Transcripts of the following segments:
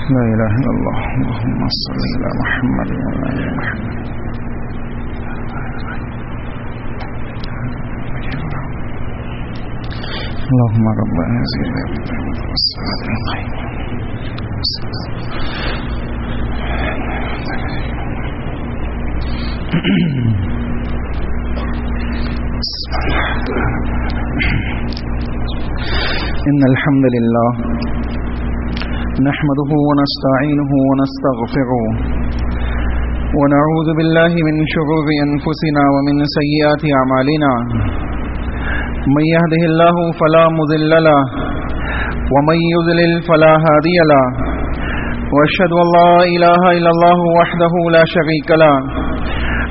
لا إله إلا الله اللهم صل على محمد وعلى آل محمد اللهم رب هذه الدعوة والصلاة القائمة إن الحمد لله نحمده ونستعينه ونستغفره ونعوذ بالله من شرور أنفسنا ومن سيئات أعمالنا من يهده الله فلا مضل له ومن يضلل فلا هادي له وأشهد أن لا إله إلا الله وحده لا شريك له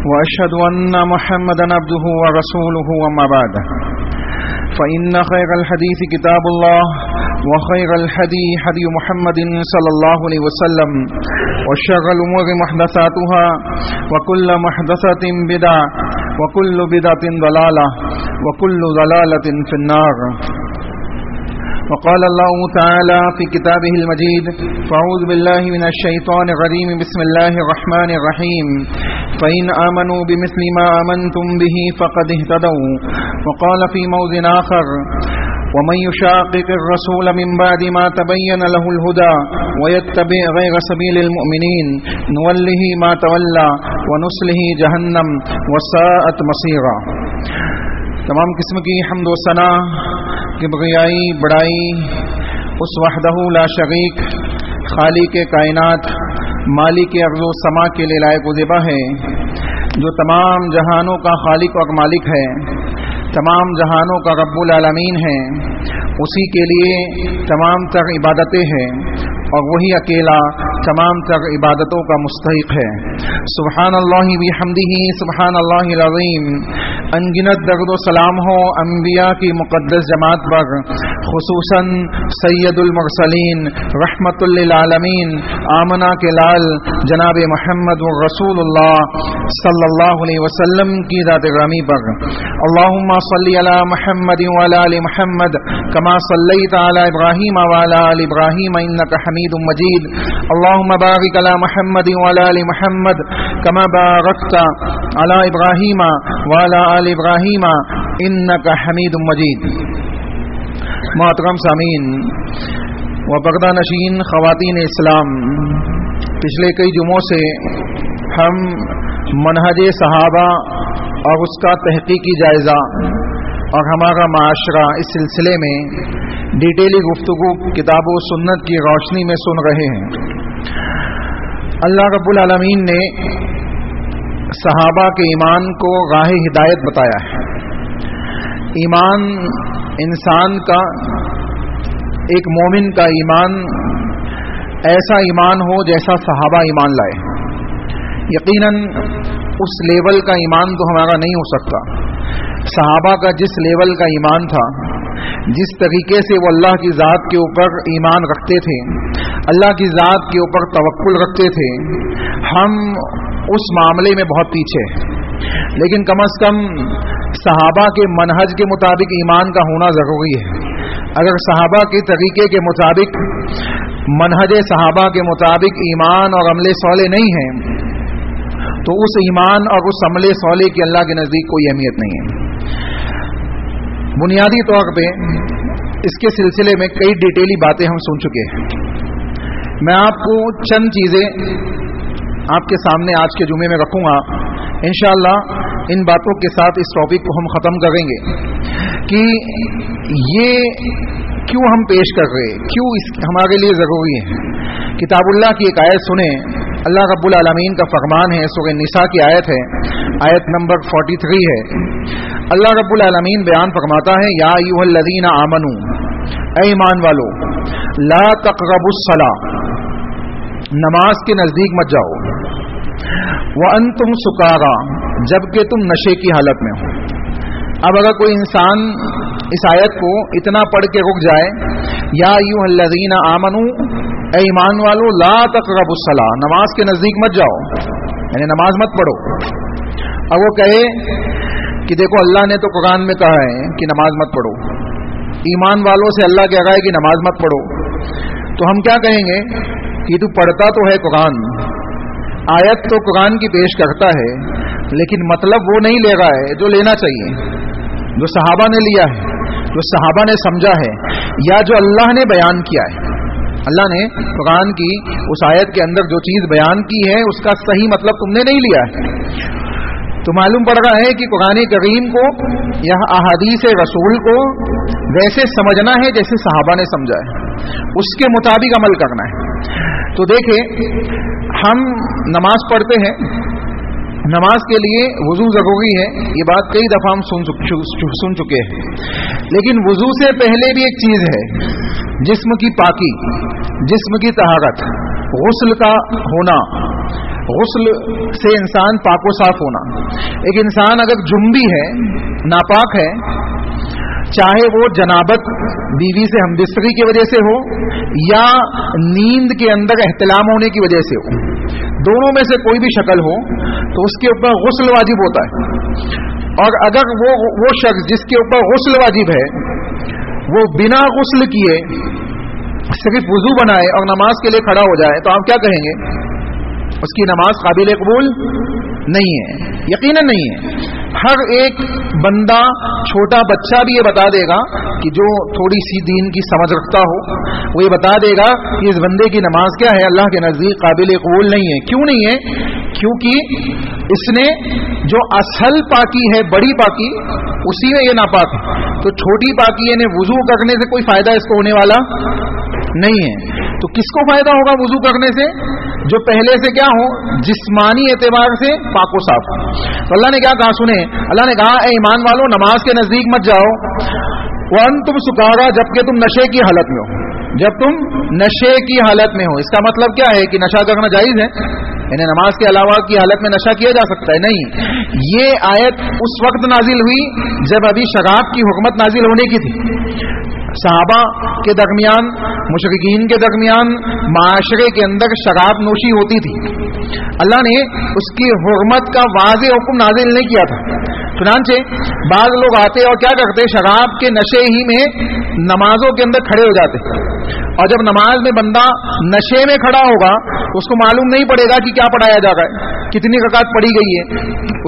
وأشهد أن محمدا عبده ورسوله وما بعد فإن خير الحديث كتاب الله وخير الهدي هدي محمد صلى الله عليه وسلم وشر الأمور محدثاتها وكل محدثة بدعة وكل بدعة ضلالة وكل ضلالة في النار. وقال الله تعالى في كتابه المجيد فأعوذ بالله من الشيطان الرجيم بسم الله الرحمن الرحيم فإن آمنوا بمثل ما آمنتم به فقد اهتدوا. وقال في موضع آخر ومن يشاقق الرسول من بعد ما تبين له الهدى ويتبع غير سبيل المؤمنين نوله ما تولى ونصله جہنم وساءت مصيرا. تمام قسم کی حمد و ثنا کبریائی بڑائی اس وحدہ لا شریک خالق کائنات مالک ارض و سما کے لیے لائق و زیبا ہے، جو تمام جہانوں کا خالق اور مالک ہے، تمام جہانوں کا رب العالمین ہے. اسی کے لیے تمام تر عبادتیں ہیں اور وہی اکیلا تمام تر عبادتوں کا مستحق ہے. سبحان اللہ بحمدہ سبحان اللہ العظیم. انگنت درد و سلام ہو انبیاء کی مقدس جماعت پر، خصوصاً سید المرسلین رحمت للعالمین آمنہ کے لال جناب محمد رسول اللہ صلی اللہ علیہ وسلم کی ذات گرامی پر. اللہم صلی علی محمد وعلی آل محمد کما صلیت علی ابراہیم وعلی آل ابراہیم انک حمید مجید. اللہم بارک علی محمد وعلی آل محمد کما بارکت علی ابراہیم وعلی آل ابراہیم انک حمید مجید. محترم سامعین و پردہ نشین خواتین اسلام، پچھلے کئی جمعوں سے ہم منہج صحابہ اور اس کا تحقیقی جائزہ اور ہمارا معاشرہ اس سلسلے میں ڈیٹیلی گفتگو کتاب و سنت کی روشنی میں سن رہے ہیں. اللہ رب العالمین نے صحابہ کے ایمان کو راہ ہدایت بتایا ہے. ایمان انسان کا، ایک مومن کا ایمان ایسا ایمان ہو جیسا صحابہ ایمان لائے. یقیناً اس لیول کا ایمان تو ہمارا نہیں ہو سکتا. صحابہ کا جس لیول کا ایمان تھا، جس طریقے سے وہ اللہ کی ذات کے اوپر ایمان رکھتے تھے، اللہ کی ذات کے اوپر توکل رکھتے تھے، ہم اس معاملے میں بہت پیچھے ہیں. لیکن کم از کم صحابہ کے منہج کے مطابق ایمان کا ہونا ضروری ہے. اگر صحابہ کے طریقے کے مطابق، منہج صحابہ کے مطابق ایمان اور عمل صالح نہیں ہے تو اس ایمان اور اس عمل صالح کی اللہ کے نزدیک کوئی اہمیت نہیں ہے. بنیادی طور پہ اس کے سلسلے میں کئی ڈیٹیلی باتیں ہم سن چکے ہیں. میں آپ کو چند چیزیں آپ کے سامنے آج کے جمعے میں رکھوں گا. انشاءاللہ ان باتوں کے ساتھ اس ٹاپک کو ہم ختم کریں گے کہ یہ کیوں ہم پیش کر رہے، کیوں اس ہمارے لیے ضروری ہے. کتاب اللہ کی ایک آیت سنیں. اللہ رب العالمین کا فرمان ہے، سورہ نساء کی آیت ہے، آیت نمبر 43 ہے. اللہ رب العالمین بیان فرماتا ہے یا ایھا الذین آمنوا، اے ایمان والو، لا تقربوا الصلاۃ، نماز کے نزدیک مت جاؤ، وانتم سکارا، جبکہ تم نشے کی حالت میں ہو. اب اگر کوئی انسان اس آیت کو اتنا پڑھ کے رک جائے، یا ایھا الذین آمنوا، اے ایمان والو، لا تقربوا الصلاۃ، نماز کے نزدیک مت جاؤ، یعنی نماز مت پڑھو. اب وہ کہے کہ دیکھو اللہ نے تو قرآن میں کہا ہے کہ نماز مت پڑھو، ایمان والوں سے اللہ کہہ رہا ہے کہ نماز مت پڑھو، تو ہم کیا کہیں گے کہ تو पढ़ता तो है कुरान, आयत तो कुरान की पेश करता है, लेकिन मतलब वो नहीं ले रहा है जो लेना चाहिए, जो सहाबा ने लिया है, जो सहाबा ने समझा है, या जो अल्लाह ने बयान किया है। अल्लाह ने कुरान की उस आयत के अंदर जो चीज़ बयान की है उसका सही मतलब तुमने नहीं लिया है। तो मालूम पड़ रहा है कि कुरान करीम को या अहादीस रसूल को वैसे समझना है जैसे सहाबा ने समझा है, उसके मुताबिक अमल करना है। तो देखें, हम नमाज पढ़ते हैं, नमाज के लिए वुज़ू ज़रूरी है, ये बात कई दफ़ा हम सुन चुके हैं, लेकिन वुज़ू से पहले भी एक चीज़ है, जिस्म की पाकी, जिस्म की तहारत, गुस्ल का होना, गुस्ल से इंसान पाको साफ होना। एक इंसान अगर जुम्बी है, नापाक है, चाहे वो जनाबत बीवी से हमबिस्तरी की वजह से हो या नींद के अंदर एहतिलाम होने की वजह से हो, दोनों में से कोई भी शक्ल हो तो उसके ऊपर गुस्ल वाजिब होता है। और अगर वो शख्स जिसके ऊपर गुस्ल वाजिब है वो बिना गुस्ल किए सिर्फ वुज़ू बनाए और नमाज के लिए खड़ा हो जाए, तो आप क्या कहेंगे? उसकी नमाज काबिल कबूल नहीं है, यकीनन नहीं है। हर एक बंदा, छोटा बच्चा भी ये बता देगा कि जो थोड़ी सी दीन की समझ रखता हो, वो ये बता देगा कि इस बंदे की नमाज क्या है, अल्लाह के नज़दीक काबिल कबूल नहीं है। क्यों नहीं है? क्योंकि इसने जो असल पाकी है, बड़ी पाकी, उसी में ये नापाक है। तो छोटी पाकी यानी वुज़ू करने से कोई फायदा इसको होने वाला नहीं है। तो किसको फायदा होगा वुज़ू करने से? जो पहले से क्या हो, जिस्मानी एतबार से पाको साफ। तो अल्लाह ने क्या कहा सुने, अल्लाह ने कहा, ए ईमान वालों, नमाज के नजदीक मत जाओ वन तुम सुकारा, जबकि तुम नशे की हालत में हो, जब तुम नशे की हालत में हो। इसका मतलब क्या है कि नशा करना जायज है, यानी नमाज के अलावा की हालत में नशा किया जा सकता है? नहीं। ये आयत उस वक्त नाजिल हुई जब अभी शराब की हुकूमत नाजिल होने की थी। सहाबा के दरमियान, मुशरिकीन के दरमियान, माशरे के अंदर शराब नोशी होती थी। अल्लाह ने उसकी हुर्मत का वाज़े हुक्म नाजिल नहीं किया था। चुनांचे बाज़ लोग आते और क्या करते, शराब के नशे ही में नमाजों के अंदर खड़े हो जाते, और जब नमाज में बंदा नशे में खड़ा होगा तो उसको मालूम नहीं पड़ेगा कि क्या पढ़ाया जा रहा है, कितनी रकात पढ़ी गई है,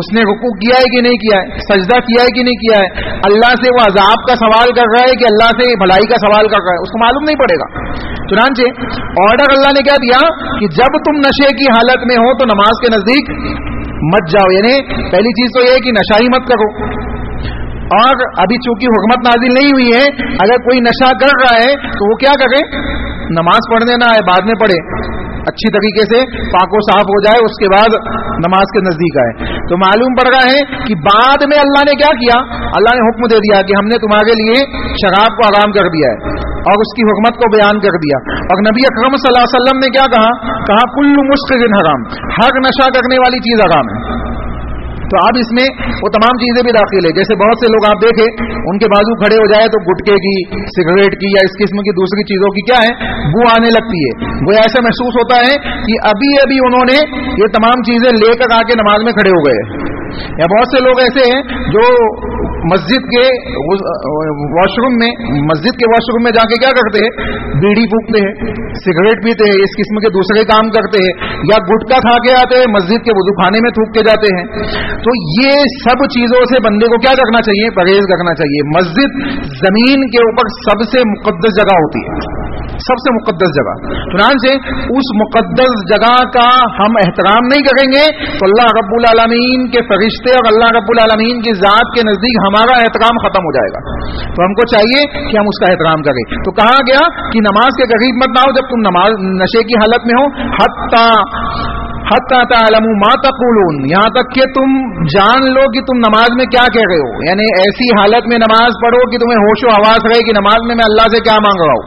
उसने रुकू किया है कि नहीं किया है, सजदा किया है कि नहीं किया है, अल्लाह से वो अजाब का सवाल कर रहा है कि अल्लाह से भलाई का सवाल कर रहा है, उसको मालूम नहीं पड़ेगा। चुनांचे ऑर्डर अल्लाह ने क्या दिया कि जब तुम नशे की हालत में हो तो नमाज के नजदीक मत जाओ। यानी पहली चीज तो यह है कि नशा ही मत करो। और अभी चूंकि हुकूमत नाजिल नहीं हुई है, अगर कोई नशा कर रहा है तो वो क्या करे, नमाज पढ़ने ना आए, बाद में पढ़े, अच्छी तरीके से पाको साफ हो जाए, उसके बाद नमाज के नजदीक आए। तो मालूम पड़ रहा है कि बाद में अल्लाह ने क्या किया, अल्लाह ने हुक्म दे दिया कि हमने तुम्हारे लिए शराब को हराम कर दिया है और उसकी हुकूमत को बयान कर दिया। और नबी अकरम सल्लल्लाहु अलैहि वसल्लम ने क्या कहा कुल्लु मुस्किरिन हराम, हर नशा करने वाली चीज हराम है। तो अब इसमें वो तमाम चीजें भी दाखिल है। जैसे बहुत से लोग आप देखें, उनके बाजू खड़े हो जाए तो गुटके की, सिगरेट की या इस किस्म की दूसरी चीजों की क्या है, बू आने लगती है। वो ऐसा महसूस होता है कि अभी अभी उन्होंने ये तमाम चीजें लेकर आके नमाज में खड़े हो गए। या बहुत से लोग ऐसे हैं जो मस्जिद के वॉशरूम में जाके क्या करते हैं, बीड़ी फूकते हैं, सिगरेट पीते हैं, इस किस्म के दूसरे काम करते हैं, या गुटखा खा के आते हैं, मस्जिद के वुज़ू खाने में थूक के जाते हैं। तो ये सब चीजों से बंदे को क्या करना चाहिए, परहेज करना चाहिए। मस्जिद जमीन के ऊपर सबसे मुकद्दस जगह होती है, सबसे मुकद्दस जगह। चुनांचे उस मुकद्दस जगह का हम एहतराम नहीं करेंगे तो अल्लाह रब्बुल आलमीन के फरिश्ते और अल्लाह रब्बुल आलमीन की जात के नजदीक हमारा एहतराम खत्म हो जाएगा। तो हमको चाहिए कि हम उसका एहतराम करें। तो कहा गया कि नमाज के करीब मत ना हो जब तुम नमाज नशे की हालत में हो, हत्ता तालमू मा तक़ूलून, यहां तक कि तुम जान लो कि तुम नमाज में क्या कह रहे हो। यानी ऐसी हालत में नमाज पढ़ो कि तुम्हें होशो हवास रहे कि नमाज में मैं अल्लाह से क्या मांग रहा हूं,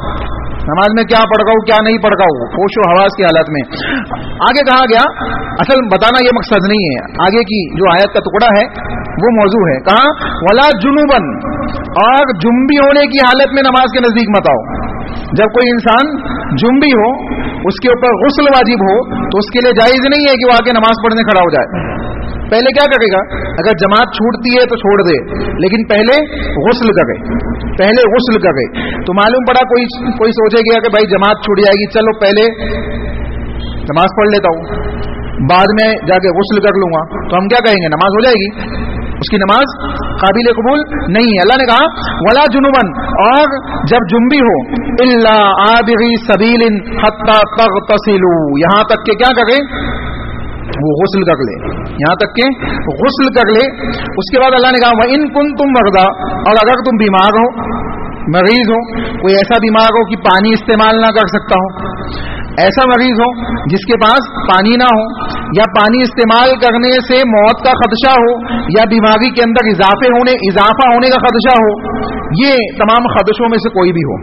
नमाज में क्या पढ़ रहा हूं, क्या नहीं पढ़ रहा हूं, होशो हवास की हालत में। आगे कहा गया, असल बताना यह मकसद नहीं है, आगे की जो आयत का टुकड़ा है वो मौजू है। कहा वला जुनूबन, और जुम्बी होने की हालत में नमाज के नजदीक मत आओ। जब कोई इंसान जुम्बी हो, उसके ऊपर गुस्ल वाजिब हो, तो उसके लिए जायज नहीं है कि वो आके नमाज पढ़ने खड़ा हो जाए। पहले क्या करेगा, अगर जमात छूटती है तो छोड़ दे, लेकिन पहले गुस्ल करे, पहले गुस्ल करे। तो मालूम पड़ा कोई सोचेगा कि भाई जमात छूट जाएगी, चलो पहले नमाज पढ़ लेता हूँ, बाद में जाके गुस्ल कर लूंगा, तो हम क्या कहेंगे? नमाज हो जाएगी? उसकी नमाज काबिल कबूल नहीं है। अल्लाह ने कहा वला जुनुबन, और जब जुम्बी हो, इल्ला आबिगी सबीलिन हत्ता तगतसिलू, यहां तक के क्या करे? वो गुस्ल कर ले, यहां तक के गुस्ल कर ले। उसके बाद अल्लाह ने कहा व इन कुंतुम मर्दा, और अगर तुम बीमार हो, मरीज हो, कोई ऐसा बीमार हो कि पानी इस्तेमाल ना कर सकता हो, ऐसा मरीज हो जिसके पास पानी ना हो, या पानी इस्तेमाल करने से मौत का खदशा हो, या बीमारी के अंदर इजाफा होने का खदशा हो, ये तमाम खदशों में से कोई भी हो,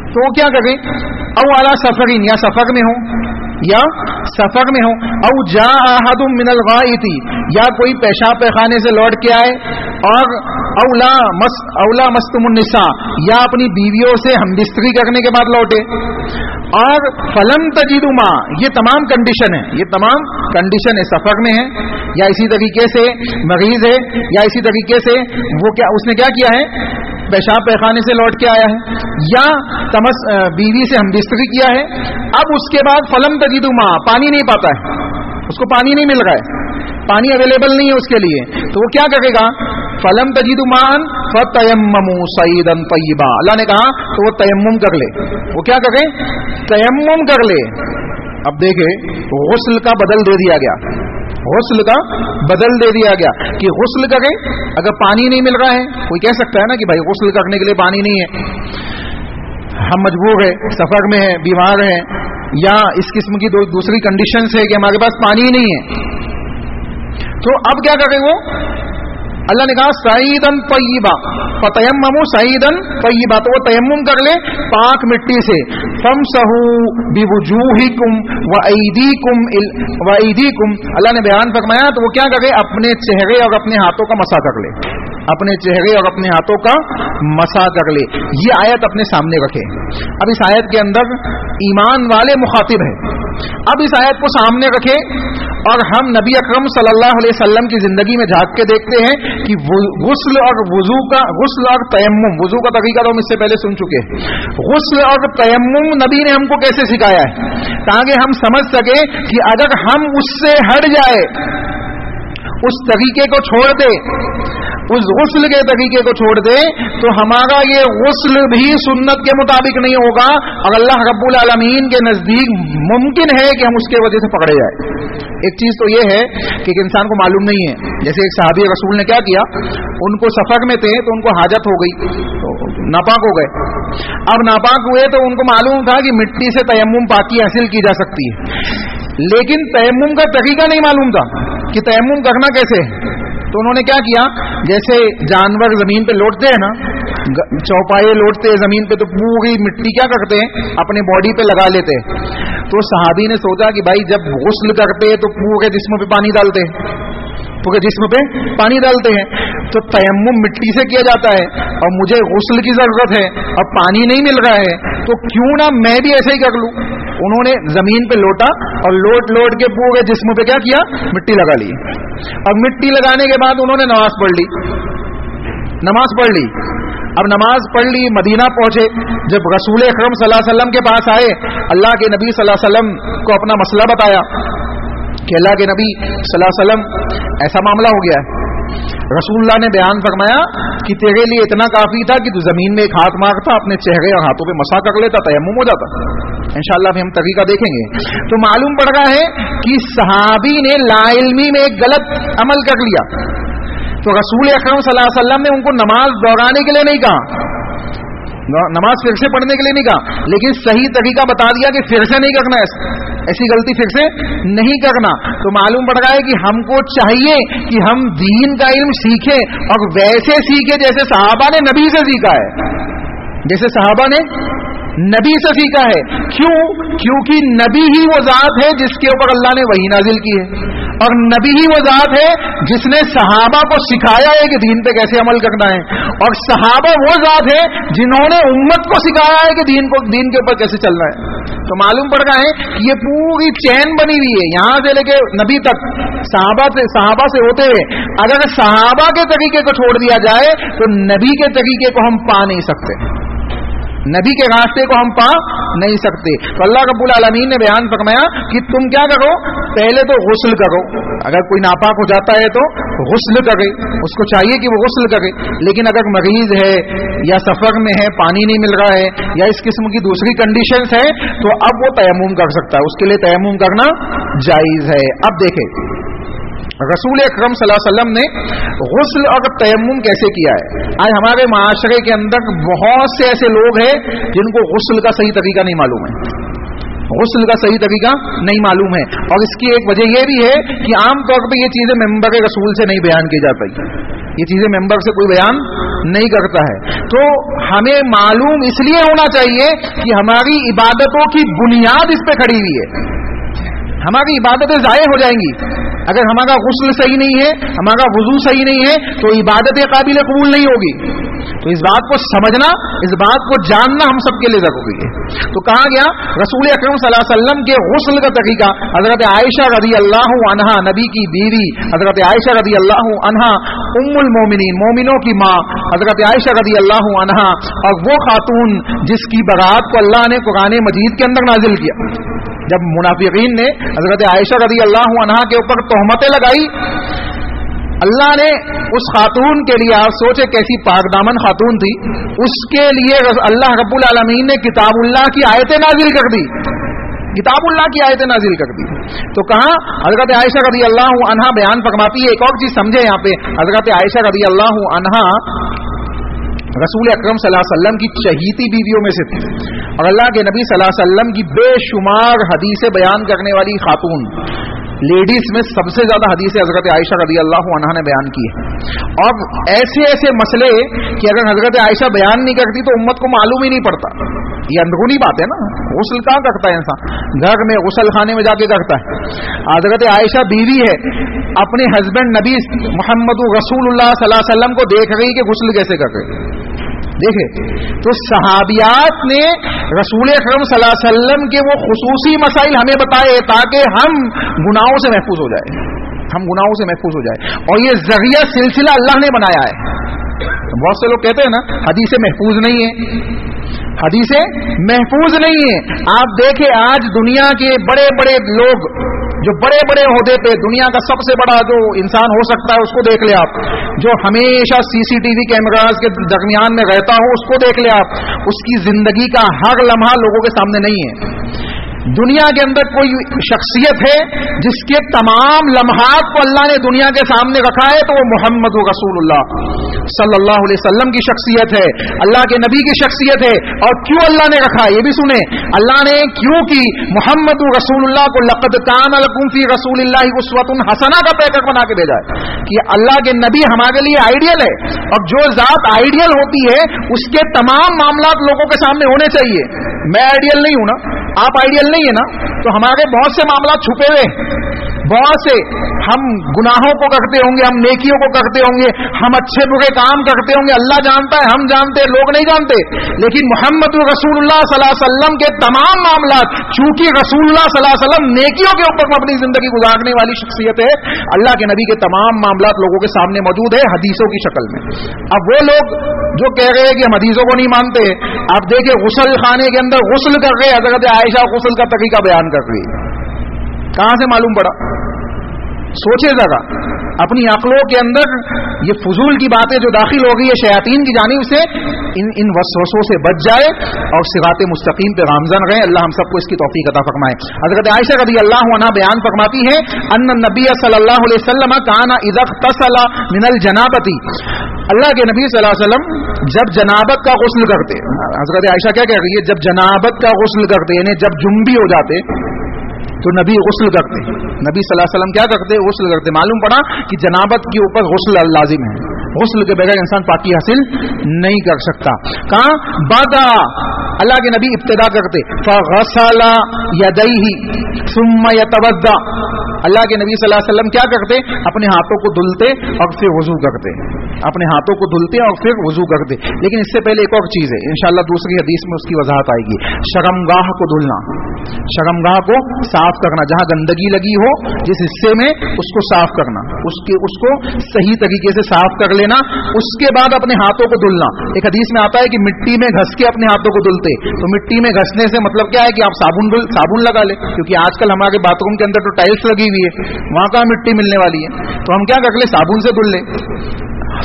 तो वो क्या करें? औ अला सफरिन, या सफर में हो, या सफर में हो, औ जा अहदुम मिनल गाइती, या कोई पेशाब पैखाने से लौट के आए, और औला मस्तुमुन्निसा, या अपनी बीवियों से हमबिस्तरी करने के बाद लौटे, और फलम तजीदुमा, ये तमाम कंडीशन है, ये तमाम कंडीशन है, सफर में है, या इसी तरीके से मरीज है, या इसी तरीके से वो क्या उसने क्या किया है? पेशाब पैखाने से लौट के आया है, या बीवी से हमबिस्तरी किया है। अब उसके बाद फलम तजीदुमा, पानी नहीं पाता है, उसको पानी नहीं मिल रहा है, पानी अवेलेबल नहीं है उसके लिए, तो वो क्या करेगा? फलम तजीदुमान फतयम्ममू सईदन तय्यबा, अल्लाह ने कहा तो वो तयम्मुम कर ले। वो क्या करे? तयम्मुम कर ले। अब देखे गुस्ल का बदल दे दिया गया, गुस्ल का बदल दे दिया गया कि गुस्ल करे अगर पानी नहीं मिल रहा है। कोई कह सकता है ना कि भाई गुस्ल करने के लिए पानी नहीं है, हम मजबूर है, सफर में है, बीमार है, या इस किस्म की दूसरी कंडीशन है कि हमारे पास पानी नहीं है, तो अब क्या करें? वो अल्लाह ने कहा सईदन तय्यबा, फतयम्ममू सईदन तय्यबा, तो वो तयम्मुम कर ले पाक मिट्टी से। फमसहू बिवुजूहिकुम व अयदीकुम, अल्लाह ने बयान फरमाया तो वो क्या करे? अपने चेहरे और अपने हाथों का मसा कर ले, अपने चेहरे और अपने हाथों का मसा कर ले। ये आयत अपने सामने रखे। अब इस आयत के अंदर ईमान वाले मुखातिब है। अब इस आयत को सामने रखे और हम नबी अकरम सल्लल्लाहु अलैहि वसल्लम की जिंदगी में झांक के देखते हैं कि गुस्ल और तयम्मुम, वुजू का तरीका तो हम इससे पहले सुन चुके हैं, गुस्ल और तयम्मुम नबी ने हमको कैसे सिखाया है, ताकि हम समझ सके कि अगर हम उससे हट जाए, उस तरीके को छोड़ दे, उस गुस्ल के तरीके को छोड़ दे, तो हमारा ये गुस्ल भी सुन्नत के मुताबिक नहीं होगा और अल्लाह रब्बुल आलमीन के नजदीक मुमकिन है कि हम उसके वजह से पकड़े जाए। एक चीज तो ये है कि एक इंसान को मालूम नहीं है, जैसे एक सहाबी रसूल ने क्या किया, उनको सफर में थे तो उनको हाजत हो गई, तो नापाक हो गए। अब नापाक हुए तो उनको मालूम था कि मिट्टी से तयम्मुम पाकी हासिल की जा सकती है, लेकिन तयम्मुम का तरीका नहीं मालूम था कि तयम्मुम करना कैसे है। तो उन्होंने क्या किया, जैसे जानवर जमीन पे लौटते हैं ना, चौपाए लौटते हैं जमीन पे, तो पूरी मिट्टी क्या करते हैं? अपने बॉडी पे लगा लेते हैं। तो सहाबी ने सोचा कि भाई जब गुस्ल करते हैं तो पूरे जिस्म पे पानी डालते हैं, पूरे जिस्म पे पानी डालते हैं, तो तयम्मुम मिट्टी से किया जाता है और मुझे गुस्ल की जरूरत है और पानी नहीं मिल रहा है, तो क्यों ना मैं भी ऐसे ही कर लूं। उन्होंने जमीन पे लोटा और लोट के पूरे जिस्म पे क्या किया? मिट्टी लगा ली। और मिट्टी लगाने के बाद उन्होंने नमाज पढ़ ली। अब नमाज पढ़ ली, मदीना पहुंचे। जब रसूल अकरम सल्लल्लाहु अलैहि वसल्लम के पास आए, अल्लाह के नबी सल्लल्लाहु अलैहि वसल्लम को अपना मसला बताया कि अल्लाह के नबी सल्लल्लाहु अलैहि वसल्लम ऐसा मामला हो गया है। रसूलुल्लाह ने बयान फरमाया कि तेरे लिए इतना काफी था कि तू जमीन में एक हाथ मारता, अपने चेहरे और हाथों पे मसा कर लेता, तयम्मुम हो जाता। इंशाअल्लाह हम तरीका देखेंगे। तो मालूम पड़ रहा है कि सहाबी ने लाइल्मी में एक गलत अमल कर लिया, तो रसूल अकरम सल्लल्लाहु अलैहि वसल्लम ने उनको नमाज दोहराने के लिए नहीं कहा, नमाज फिर से पढ़ने के लिए नहीं कहा, लेकिन सही तरीका बता दिया कि फिर से नहीं करना, ऐसी गलती फिर से नहीं करना। तो मालूम पड़ रहा है कि हमको चाहिए कि हम दीन का इल्म सीखें और वैसे सीखें जैसे सहाबा ने नबी से सीखा है, जैसे सहाबा ने नबी से सीखा है। क्यों? क्योंकि नबी ही वो जात है जिसके ऊपर अल्लाह ने वही नाजिल की है, और नबी ही वो जात है जिसने सहाबा को सिखाया है कि दीन पे कैसे अमल करना है, और सहाबा वो जात है जिन्होंने उम्मत को सिखाया है कि दीन के ऊपर कैसे चलना है। तो मालूम पड़ रहा है कि ये पूरी चैन बनी हुई है, यहां से लेके नबी तक, सहाबा से होते हुए। अगर सहाबा के तरीके को छोड़ दिया जाए तो नबी के तरीके को हम पा नहीं सकते। नबी के रास्ते को हम पा नहीं सकते। तो अल्लाह रब्बुल आलमीन ने बयान फरमाया कि तुम क्या करो, पहले तो गुस्ल करो। अगर कोई नापाक हो जाता है तो गुस्ल करे, उसको चाहिए कि वो गुस्ल करे। लेकिन अगर मरीज है या सफर में है, पानी नहीं मिल रहा है या इस किस्म की दूसरी कंडीशंस है, तो अब वो तयम्मुम कर सकता है, उसके लिए तयम्मुम करना जायज है। अब देखें रसूल अकरम सल्लल्लाहु अलैहि वसल्लम ने गुस्ल और तयम्मुम कैसे किया है। आज हमारे माशरे के अंदर बहुत से ऐसे लोग हैं जिनको गुस्ल का सही तरीका नहीं मालूम है, गुस्ल का सही तरीका नहीं मालूम है। और इसकी एक वजह यह भी है कि आमतौर पर ये चीजें मेंबर रसूल से नहीं बयान की जा पाई, ये चीजें मेंबर से कोई बयान नहीं करता है। तो हमें मालूम इसलिए होना चाहिए कि हमारी इबादतों की बुनियाद इस पे खड़ी हुई है, हमारी इबादतें ज़ाये हो जाएंगी। अगर हमारा गुस्ल सही नहीं है, हमारा वुजू सही नहीं है, तो इबादतें काबिल कबूल नहीं होगी। तो इस बात को समझना, इस बात को जानना हम सबके लिए जरूरी है। तो कहा गया रसूल अकरम सल्लल्लाहु अलैहि वसल्लम के गुस्ल का तरीका, हजरत आयशा रज़ी अल्लाह अन्हा, नबी की बीवी हजरत आयशा रज़ी अल्लाह अन्हा, उम्मुल मोमिनीन, मोमिनों की माँ हजरत आयशा रज़ी अल्लाह अन्हा, और वो खातून जिसकी बरात को अल्लाह ने कुरान मजीद के अंदर नाजिल किया। जब मुनाफिकीन ने हजरत आयशा रज़ी अल्लाह अन्हा के ऊपर तोहमतें लगाई, अल्लाह ने उस खातून के लिए, आप सोचे कैसी पाकदामन खातून थी, उसके लिए अल्लाह रब्बुल आलमीन ने किताबुल्लाह की आयतें नाजिल कर दी, किताबुल्लाह की आयतें नाजिल कर दी। तो कहा हजरत आयशा रज़ी अल्लाह अन्हा बयान फरमाती है, एक और चीज समझे यहाँ पे, हजरत आयशा रज़ी अल्लाह अन्हा रसूल अकरम सल्लल्लाहु अलैहि वसल्लम की चहीती बीवियों में से थी, और अल्लाह के नबी सल्लल्लाहु अलैहि वसल्लम की बेशुमार हदीसें बयान करने वाली खातून, लेडीज में सबसे ज्यादा हदीसें हजरत आयशा रज़ी अल्लाह अन्हा ने बयान की है। और ऐसे ऐसे मसले कि अगर हजरत आयशा बयान नहीं करती तो उम्मत को मालूम ही नहीं पड़ता। ये अंदरूनी बात है ना, गुस्ल कहाँ करता है इंसान, घर में गुस्ल खाने में जाके करता है। हजरत आयशा बीवी है, अपने हस्बैंड नबी मोहम्मद रसूलुल्लाह सल्लल्लाहु अलैहि वसल्लम को देख रही कि गुस्ल कैसे कर रही। देखे तो सहाबियात ने रसूल अकरम सल्लल्लाहु अलैहि वसल्लम के वो खुसूसी मसाइल हमें बताए ताकि हम गुनाहों से महफूज हो जाए, हम गुनाहों से महफूज हो जाए। और ये जरिया सिलसिला अल्लाह ने बनाया है। बहुत से लोग कहते हैं ना हदीसें महफूज नहीं है, हदीसें महफूज नहीं है। आप देखें आज दुनिया के बड़े बड़े लोग जो बड़े बड़े ओहदे पे, दुनिया का सबसे बड़ा जो इंसान हो सकता है उसको देख ले आप, जो हमेशा सीसीटीवी कैमरास के दरमियान में रहता हो उसको देख ले आप, उसकी जिंदगी का हर लम्हा लोगों के सामने नहीं है। दुनिया के अंदर कोई शख्सियत है जिसके तमाम लम्हात को अल्लाह ने दुनिया के सामने रखा है तो वो मोहम्मद रसूलुल्लाह सल्लल्लाहु अलैहि वसल्लम की शख्सियत है, अल्लाह के नबी की शख्सियत है। और क्यों अल्लाह ने रखा, ये भी सुने, अल्लाह ने क्यों की मोहम्मद रसूलुल्लाह को लक़द कान लकुम फी रसूलिल्लाहि उस्वतुन हसना का पैकेट बना के भेजा है कि अल्लाह के नबी हमारे लिए आइडियल है। और जो जात आइडियल होती है उसके तमाम मामलात लोगों के सामने होने चाहिए। मैं आइडियल नहीं हूं ना, आप आइडियल नहीं है ना, तो हमारे बहुत से मामला छुपे हुए, बहुत से हम गुनाहों को करते होंगे, हम नेकियों को करते होंगे, हम अच्छे बुरे काम करते होंगे, अल्लाह जानता है, हम जानते हैं, लोग नहीं जानते। लेकिन मोहम्मद रसूलुल्लाह सल्लल्लाहु अलैहि वसल्लम के तमाम मामलात, चूंकि रसूलुल्लाह सल्लल्लाहु अलैहि वसल्लम नेकियों के ऊपर अपनी जिंदगी गुजारने वाली शख्सियत है, अल्लाह के नबी के तमाम मामलात लोगों के सामने मौजूद है हदीसों की शक्ल में। अब वो लोग जो कह रहे हैं कि हम हदीसों को नहीं मानते, आप देखिए गुस्ल खाने के अंदर गुस्ल कर रहे, हजरत आयशा गुस्ल का तरीका बयान कर रही है, कहां से मालूम पड़ा? सोचे जरा, अपनी अक्लों के अंदर ये फजूल की बातें जो दाखिल हो गई है शयातीन की जानिब से, इन वसवसों से बच जाए और सिराते मुस्तकीम पे गामजन रहे। अल्लाह हम सबको इसकी तौफीक अता फरमाए। हज़रत आयशा रज़ी अल्लाह अन्हा बयान फरमाती है, अन्न नबी सल्लल्लाहु अलैहि वसल्लम काना इज़ा इग़्तसला मिनल जनाबती, अल्लाह के नबी सल्लल्लाहु अलैहि वसल्लम जब जनाबत का गुस्ल करते, हज़रत आयशा क्या कह रही है, जब जनाबत का गुस्ल करते यानी जब जुम्बी हो जाते तो नबी गुस्ल करते, नबी सल्लल्लाहु अलैहि वसल्लम क्या करते, गुस्ल करते। मालूम पड़ा कि जनाबत के ऊपर गुस्ल लाजिम है, गुस्ल के बगैर इंसान पाकी हासिल नहीं कर सकता। कहाँ बादा अल्लाह के नबी इब्तिदा करते, फगसला यदैहि सुम्मा यतवद्दा, अल्लाह के नबी सल्लल्लाहु अलैहि वसल्लम क्या करते, अपने हाथों को धुलते और फिर वजू करते, अपने हाथों को धुलते और फिर वजू करते। लेकिन इससे पहले एक और चीज है, इंशाअल्लाह दूसरी हदीस में उसकी वजाहत आएगी, शर्मगाह को धुलना। शर्मगाह को साफ करना, जहां गंदगी लगी हो जिस हिस्से में उसको साफ करना, उसको सही तरीके से साफ कर लेना। उसके बाद अपने हाथों को धुलना। एक हदीस में आता है कि मिट्टी में घस के अपने हाथों को धुलते, तो मिट्टी में घसने से मतलब क्या है कि आप साबुन लगा ले, क्योंकि आजकल हमारे बाथरूम के अंदर तो टाइल्स लगी हुई है, वहां कहां मिट्टी मिलने वाली है, तो हम क्या कर ले, साबुन से धुल ले।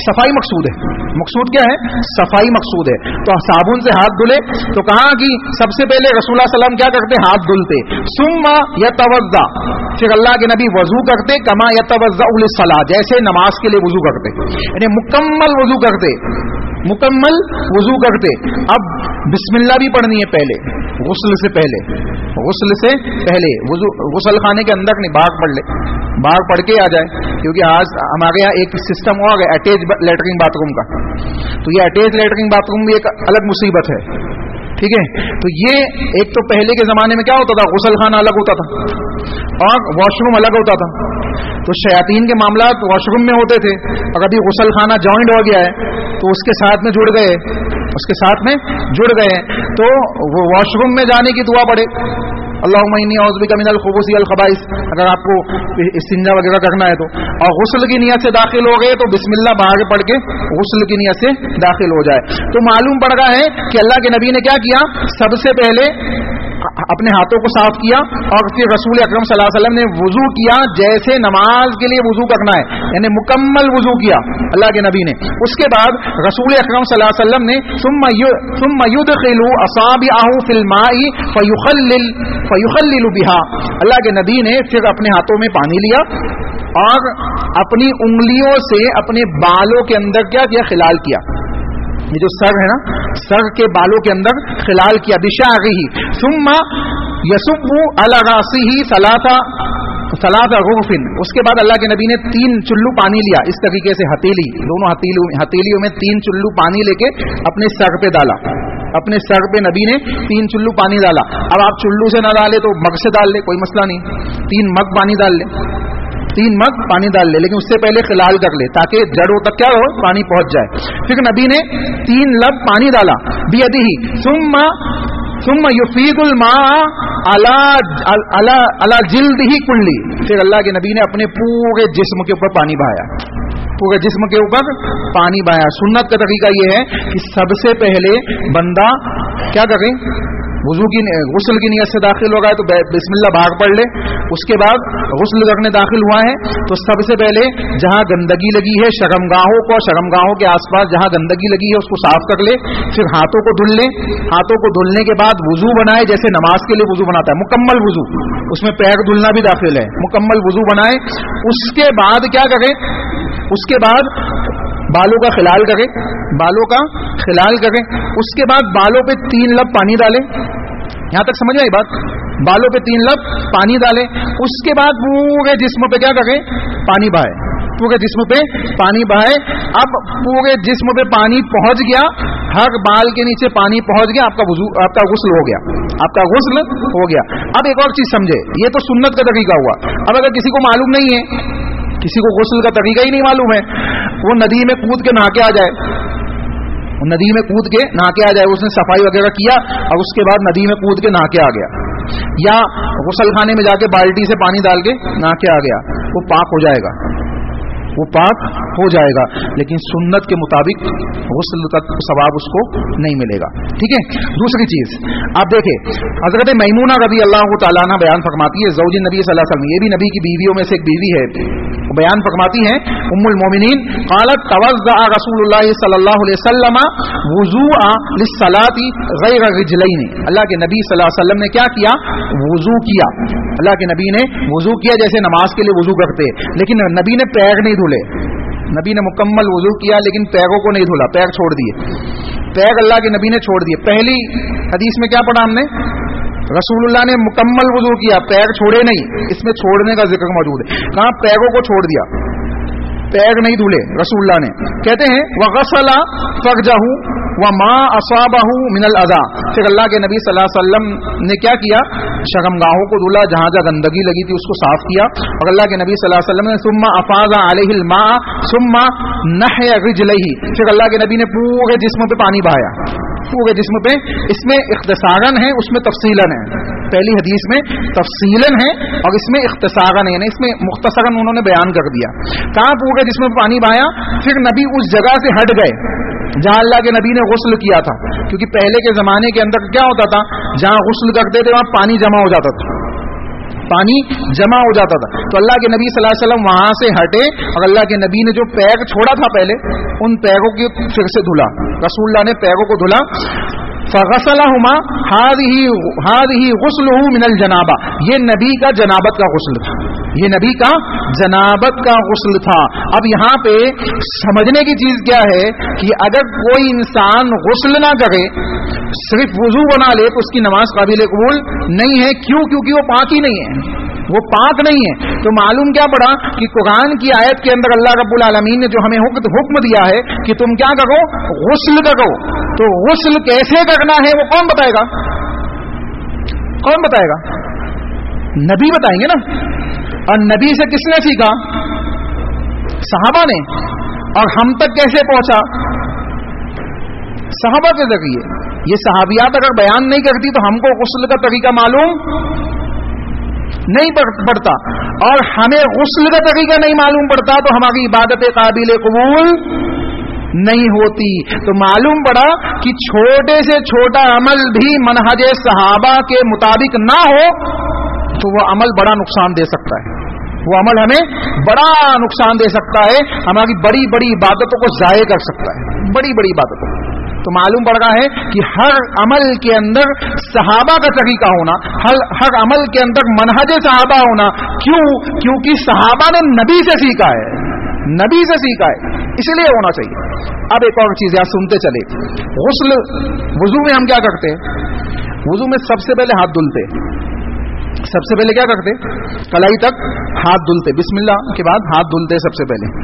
सफाई मकसूद है, मकसूद क्या है, सफाई मकसूद है। तो साबुन से हाथ धुले, तो कहा कि सबसे पहले रसूलुल्लाह सल्लल्लाहु अलैहि वसल्लम क्या करते, हाथ धुलते, सुम्मा यतवज़्ज़ा, फिर अल्लाह के नबी वजू करते, कमा यतवज़्ज़उ लिस्सलाह, जैसे नमाज के लिए वजू करते, यानी मुकम्मल वजू करते, मुकम्मल वजू करते। अब बिस्मिल्लाह भी पढ़नी है पहले, गुस्ल से पहले, गुस्ल से पहले वजू, गुस्ल खाने के अंदर नहीं, बाहर पढ़ ले, बाहर पढ़ के आ जाए, क्योंकि आज हमारे यहाँ एक सिस्टम हुआ है अटैच लेटरिन बाथरूम का, तो ये अटैच लेटरिन बाथरूम भी एक अलग मुसीबत है, ठीक है। तो ये एक तो पहले के जमाने में क्या होता था, गुस्ल खाना अलग होता था और वॉशरूम अलग होता था, तो शयातीन के मामला वॉशरूम में होते थे, और अभी गुस्ल खाना जॉइंट हो गया है तो उसके साथ में जुड़ गए, उसके साथ में जुड़ गए, तो वो वॉशरूम में जाने की दुआ पढ़े, अल्लाहुम्मा इन्नी औज़ु बिका मिनल खुबूसी वल खबाइस, अगर आपको इस्तिंजा वगैरह करना है तो, और गुस्ल की नियत से दाखिल हो गए तो बिस्मिल्लाह बाहर पढ़ के गुस्ल की नियत से दाखिल हो जाए। तो मालूम पड़ रहा है कि अल्लाह के नबी ने क्या किया, सबसे पहले अपने हाथों को साफ किया, और फिर रसूल अकरम सल्लल्लाहु अलैहि वसल्लम ने वुजू किया जैसे नमाज के लिए वुजू करना है, यानी मुकम्मल वुजू किया अल्लाह के नबी ने। उसके बाद रसूल अकरम सल्लल्लाहु अलैहि वसल्लम ने सुम्मा युदखिलु असाबिअहु फिल माई फयुखल्लिलु बिहा, अल्लाह के नबी ने फिर अपने हाथों में पानी लिया और अपनी उंगलियों से अपने बालों के अंदर क्या किया, खिलाल किया, ये जो सर है ना, सर के बालों के अंदर खिलाल किया, बिशागिही, सुम्मा यसुब्बु अला रासिही सलाता गुरफिन, उसके बाद अल्लाह के नबी ने 3 चुल्लू पानी लिया, इस तरीके से हथेली, दोनों हथेलियों में 3 चुल्लू पानी लेके अपने सर पे डाला, अपने सर पे नबी ने 3 चुल्लू पानी डाला। अब आप चुल्लू से ना डाले तो मग से डाल ले, कोई मसला नहीं, 3 मग पानी डाल ले, 3 मग पानी डाल ले, लेकिन उससे पहले खिलाल कर ले ताकि जड़ों तक क्या हो, पानी पहुंच जाए। फिर नबी ने 3 लब पानी डाला, बियदिही, सुम्मा युफीदुल मा अला जिल्दिही कुल्ली, फिर अल्लाह के नबी ने अपने पूरे जिस्म के ऊपर पानी बहाया, पूरे जिस्म के ऊपर पानी बहाया। सुन्नत का तरीका यह है कि सबसे पहले बंदा क्या करे, वुजू की गुस्ल की नियत से दाखिल हो गया तो बिस्मिल्लाह बाहर पढ़ ले, उसके बाद गुस्ल करने दाखिल हुआ है तो सबसे पहले जहां गंदगी लगी है शर्मगाहों को, शर्मगाहों के आसपास जहां गंदगी लगी है उसको साफ कर ले, फिर हाथों को धुल ले, हाथों को धुलने के बाद वुजू बनाए जैसे नमाज के लिए वुजू बनाता है, मुकम्मल वुजू, उसमें पैर धुलना भी दाखिल है, मुकम्मल वुजू बनाए। उसके बाद क्या करे, उसके बाद बालों का खिलाल करें, बालों का खिलाल करें, उसके बाद बालों पे 3 लब पानी डालें, यहां तक समझ आई बात, बालों पे 3 लब पानी डालें, उसके बाद पूरे जिस्म पे क्या करें, पानी बहाए, पूरे जिस्म पे पानी बहाए। अब पूरे जिस्म पे पानी पहुंच गया, हर बाल के नीचे पानी पहुंच गया, आपका वुजू, आपका गुस्ल हो गया, आपका गुस्ल हो गया। अब एक और चीज समझे, ये तो सुन्नत का तरीका हुआ। अब अगर किसी को मालूम नहीं है, किसी को गुस्ल का तरीका ही नहीं मालूम है, वो नदी में कूद के नहा के आ जाए, नदी में कूद के नहा के आ जाए, उसने सफाई वगैरह किया और उसके बाद नदी में कूद के नहा के आ गया, या गुस्ल खाने में जाके बाल्टी से पानी डाल के नहा के आ गया, वो पाक हो जाएगा, वो पाक हो जाएगा, लेकिन सुन्नत के मुताबिक गुस्ल का सवाब उसको नहीं मिलेगा। ठीक है। दूसरी चीज आप देखें, हजरत मैमूना रज़ी अल्लाह तआला अन्हा बयान फरमाती है, ज़ौज नबी सल्लल्लाहु अलैहि वसल्लम, ये भी नबी की बीवियों में से एक बीवी है, बयान फरमाती हैं, उम्मुल मोमिनीन क़ालत तवज़्ज़अ रसूलुल्लाह सल्लल्लाहु अलैहि वसल्लम वुज़ूअ लिस्सलाती गैर रिजलैन, अल्लाह के नबी सल्लल्लाहु अलैहि वसल्लम ने क्या किया, वुज़ू किया, अल्लाह के नबी ने वुज़ू किया जैसे नमाज के लिए वुज़ू करते, लेकिन नबी ने पैर नहीं धुले, नबी ने मुकम्मल वुज़ू किया लेकिन पैरों को नहीं धुला, पैर छोड़ दिए, पैर अल्लाह के नबी ने छोड़ दिए। पहली हदीस में क्या पढ़ा हमने, रसूलुल्लाह ने मुकम्मल वुज़ू किया, पैर छोड़े नहीं, इसमें छोड़ने का जिक्र मौजूद है, कहां पैरों को छोड़ दिया, पैर नहीं धुले रसूलुल्लाह ने। कहते हैं वग़सला फ़रजहु व मा असाबहु मिनल अज़ा, फिर अल्लाह के नबी सल्लल्लाहु अलैहि वसल्लम ने क्या किया, शर्मगाहों को धुला, जहां जहां गंदगी लगी थी उसको साफ किया, और अल्लाह के नबी सल्लल्लाहु अलैहि वसल्लम ने सुम्मा अफ़ाज़ा अलैहिल मा सुम्मा नहया रिजलैहि, फिर अल्लाह के नबी ने पूरे जिस्म पे पानी बहाया, पूरे जिस्म पे, इसमें इख्तिसारन है उसमें तफसीलन है, پہلی حدیث میں تفصیلاً ہے اور اس میں اختصاراً ہے، یعنی اس میں مختصراً انہوں نے بیان کر دیا. کہاں پورے جس میں پانی بہایا، پھر نبی اس جگہ سے ہٹ گئے جہاں اللہ کے نبی نے غسل کیا تھا، کیونکہ پہلے کے زمانے کے اندر کیا ہوتا تھا، جہاں غسل کرتے تھے وہاں پانی جمع ہو جاتا تھا، پانی جمع ہو جاتا تھا. تو اللہ کے نبی صلی اللہ علیہ وسلم وہاں سے ہٹے اور اللہ کے نبی نے جو پیر چھوڑا تھا پہلے، ان پیروں کی پھر سے دھلا، رسول اللہ نے پیروں کو دھلا. فغسلهما هذه غسله من الجنابہ، یہ نبی کا جنابت کا غسل تھا، یہ نبی کا جنابت کا غسل تھا. اب یہاں پہ سمجھنے کی چیز کیا ہے کہ اگر کوئی انسان غسل نہ کرے، صرف وضو بنا لے تو اس کی نماز قابل قبول نہیں ہے. کیوں؟ کیونکہ وہ پاک ہی نہیں ہے، وہ پاک نہیں ہے. تو معلوم کیا پڑا کہ قرآن کی آیت کے اندر اللہ رب العالمین نے جو ہمیں حکم دیا ہے کہ تم کیا کرو، غسل کرو. تو غسل کیسے کرنا ہے وہ کون بتائے گا؟ کون بتائے گا؟ نبی بتائیں گے نا. اور نبی سے کس نے سیکھا؟ صحابہ نے. اور ہم تک کیسے پہنچا؟ صحابہ کے ذریعے. یہ صحابیات اگر بیان نہیں کرتی تو ہم کو غسل کا طریقہ معلوم نہیں پڑتا، اور ہمیں غسل کا طریقہ نہیں معلوم پڑتا تو ہماری عبادت قابل قبول نہیں ہوتی. تو معلوم پڑا کہ چھوٹے سے چھوٹا عمل بھی منہج صحابہ کے مطابق نہ ہو تو وہ عمل بڑا نقصان دے سکتا ہے، وہ عمل ہمیں بڑا نقصان دے سکتا ہے، ہماری بڑی بڑی عبادتوں کو ضائع کر سکتا ہے، بڑی بڑی عبادتوں. تو معلوم پڑ رہا ہے کہ ہر عمل کے اندر صحابہ کا طریقہ ہونا، ہر عمل کے اندر منہج صحابہ ہونا. کیوں؟ کیونکہ صحابہ نے نبی سے سیکھا ہے، نبی سے سیکھا ہے، اس لیے ہونا چاہیے. اب ایک اور چیز یہاں سنتے چلے. غسل، وضو میں ہم کیا کرتے ہیں؟ وضو میں سب سے پہلے ہاتھ دھلتے، سب سے پہلے کیا کرتے؟ کلائی تک ہاتھ دھلتے، بسم اللہ کے بعد ہاتھ دھلتے سب سے پہلے.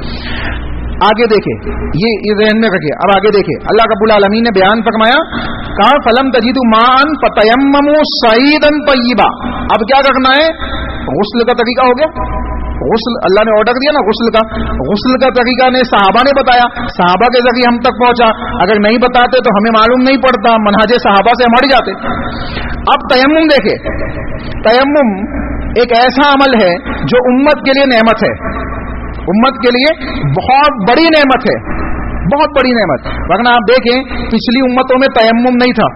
آگے دیکھیں، یہ ذہن میں رکھے. اب آگے دیکھیں، اللہ رب العالمین نے بیان فرمایا، کہا فلم تجدوا ماء فتیمموا صعیدا طیبا. اب کیا کرنا ہے؟ غسل کا طریقہ ہو گیا. غسل اللہ نے آرڈر دیا نا غسل کا، غسل کا طریقہ نے صحابہ نے بتایا، صحابہ کے ذریعے ہم تک پہنچا. اگر نہیں بتاتے تو ہمیں معلوم نہیں پڑتا، منہج صحابہ سے ہم ہٹ جاتے. اب تیمم دیکھے. تیمم ایک ایسا عمل ہے جو امت کے لیے نعمت ہے، امت کے لیے بہت بڑی نعمت ہے، بہت بڑی نعمت. ورنہ آپ دیکھیں پچھلی امتوں میں تیمم نہیں تھا،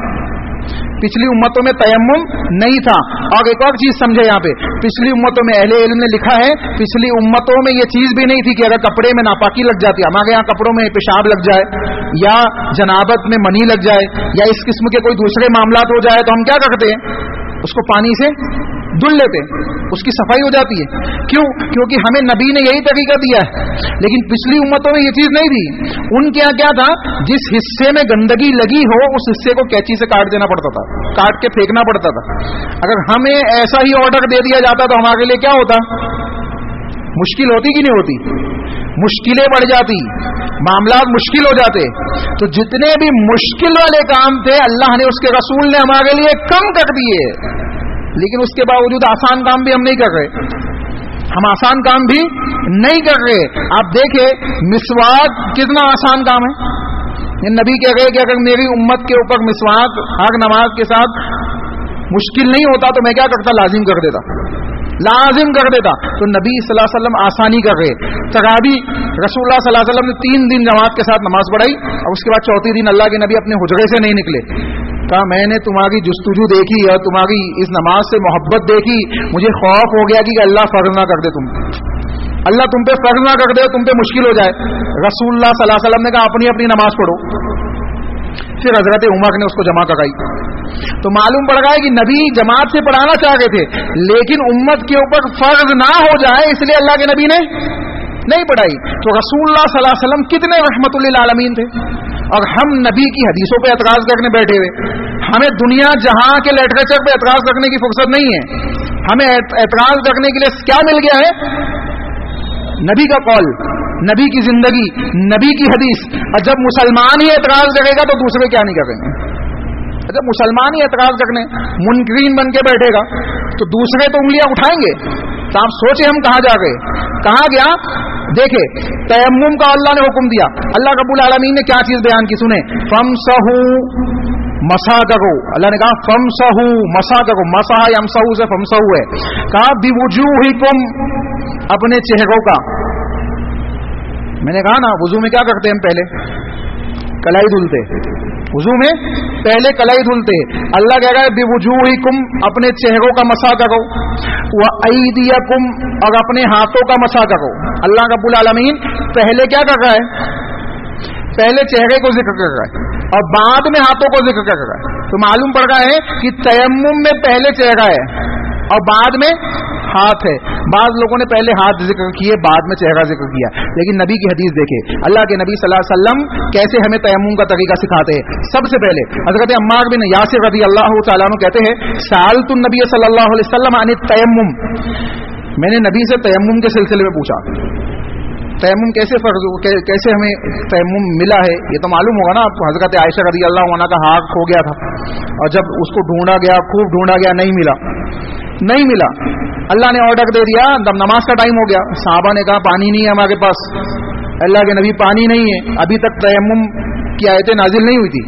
پچھلی امتوں میں تیمم نہیں تھا. اور ایک اور چیز سمجھے یہاں پہ، پچھلی امتوں میں اہل علم نے لکھا ہے پچھلی امتوں میں یہ چیز بھی نہیں تھی کہ اگر کپڑے میں ناپاکی لگ جاتی، ہمارے یہاں کپڑوں میں پیشاب لگ جائے یا جنابت میں منی لگ جائے یا اس قسم کے کوئی دوسرے معاملات ہو جائے تو ہم کیا کرتے ہیں؟ اس کو پانی سے دھل لیتے، اس کی صفائی ہو جاتی ہے. کیوں؟ کیونکہ ہمیں نبی نے یہی طریقہ دیا ہے. لیکن پچھلی امتوں میں یہ چیز نہیں تھی. ان کے یہاں کیا تھا؟ جس حصے میں گندگی لگی ہو اس حصے کو کینچی سے کاٹ دینا پڑتا تھا، کاٹ کے پھینکنا پڑتا تھا. اگر ہمیں ایسا ہی آرڈر دے دیا جاتا تو ہمارے لیے کیا ہوتا؟ مشکل ہوتی کہ نہیں ہوتی؟ مشکلیں بڑھ جاتی، معاملات مشکل ہو جاتے. تو جتنے بھی مشکل والے کام تھے اللہ نے، اس کے رسول نے ہمارے لیے کم کر دیے. لیکن اس کے باوجود آسان کام بھی ہم نہیں کر رہے، ہم آسان کام بھی نہیں کر رہے. آپ دیکھیں مسواک کتنا آسان کام ہے. یہ نبی کہہ رہے کہ اگر میری امت کے اوپر مسواک ہر نماز کے ساتھ مشکل نہیں ہوتا تو میں کیا کرتا؟ لازم کر دیتا، لازم کر دیتا. تو نبی صلی اللہ علیہ وسلم آسانی کر رہے. تراوی رسول اللہ صلی اللہ علیہ وسلم نے 3 دن جماعت کے ساتھ نماز پڑھائی اور اس کے بعد چوتھے دن اللہ کے نبی اپنے حجرے سے نہیں نکلے. کہا میں نے تمہاری جستجو دیکھی اور تمہاری اس نماز سے محبت دیکھی، مجھے خوف ہو گیا کہ اللہ فرض نہ کر دے، تم اللہ تم پہ فرض نہ کر دے، تم پہ مشکل ہو جائے. رسول اللہ صلی اللہ علیہ وسلم نے کہا اپنی اپنی نماز پڑھو. پھر حضرت عمر نے اس کو جمع کرائی. تو معلوم پڑ رہا ہے کہ نبی جماعت سے پڑھانا چاہ رہے تھے لیکن امت کے اوپر فرض نہ ہو جائے اس لیے اللہ کے نبی نے نہیں پڑھائی. تو رسول اللہ صلی اللہ علیہ وسلم کتنے رحمت للعالمین تھے، اور ہم نبی کی حدیثوں پہ اعتراض کرنے بیٹھے ہوئے. ہمیں دنیا جہاں کے لٹریچر پہ اعتراض کرنے کی فرصت نہیں ہے. ہمیں اعتراض کرنے کے لیے کیا مل گیا ہے؟ نبی کا قول، نبی کی زندگی، نبی کی حدیث. اور جب مسلمان ہی اعتراض کرے گا تو دوسرے کیا نہیں کریں گے؟ جب مسلمان ہی اعتراض کرنے منکرین بن کے بیٹھے گا تو دوسرے تو انگلیاں اٹھائیں گے. تو آپ سوچیں ہم کہاں جا گئے؟ کہاں گیا؟ دیکھے تیمم کا اللہ نے حکم دیا. اللہ رب العالمین نے کیا چیز بیان کی؟ سنیں، فَامْسَحُوا مسا کرو. اللہ نے کہا فمسحو, مسا کرو. مسح یمسحو سے فمسحو ہے. کہا بوجوہکم, اپنے چہروں کا. میں نے کہا نا وضو میں کیا کرتے ہیں ہم, پہلے کلائی دھلتے. وضو میں پہلے کلائی دھلتے. اللہ کہہ رہا ہے بوجوہکم, اپنے چہروں کا مسح کرو. وایدیکم, اور اپنے ہاتھوں کا مسح کرو. اللہ رب العالمین پہلے کیا کر رہا ہے؟ پہلے چہرے کو ذکر کر رہا ہے اور بعد میں ہاتھوں کو ذکر کر رہا ہے. تو معلوم پڑ رہا ہے کہ تیمم میں پہلے چہرہ ہے اور بعد میں ہاتھ ہے. بعض لوگوں نے پہلے ہاتھ ذکر کیے بعد میں چہرہ ذکر کیا, لیکن نبی کی حدیث دیکھے. اللہ کے نبی صلی اللہ علیہ وسلم کیسے ہمیں تیمم کا طریقہ سکھاتے ہیں. سب سے پہلے حضرت عمار بن یاسر رضی اللہ تعالیٰ عنہ کہتے ہیں سألت النبی صلی اللہ علیہ وسلم عن التیمم, میں نے نبی سے تیمم کے سلسلے میں پوچھا. تیمم کیسے ہمیں تیمم ملا ہے یہ تو معلوم ہوگا نا آپ کو. حضرت عائشہ رضی اللہ عنہ کا ہاتھ کھو گیا تھا اور جب اس کو ڈھونڈا گیا, خوب ڈھونڈا گیا, نہیں ملا. اللہ نے آرڈر دے دیا, جب نماز کا ٹائم ہو گیا, صحابہ نے کہا پانی نہیں ہے ہمارے پاس. اللہ کے نبی پانی نہیں ہے, ابھی تک تیمم کی آیتیں نازل نہیں ہوئی تھی.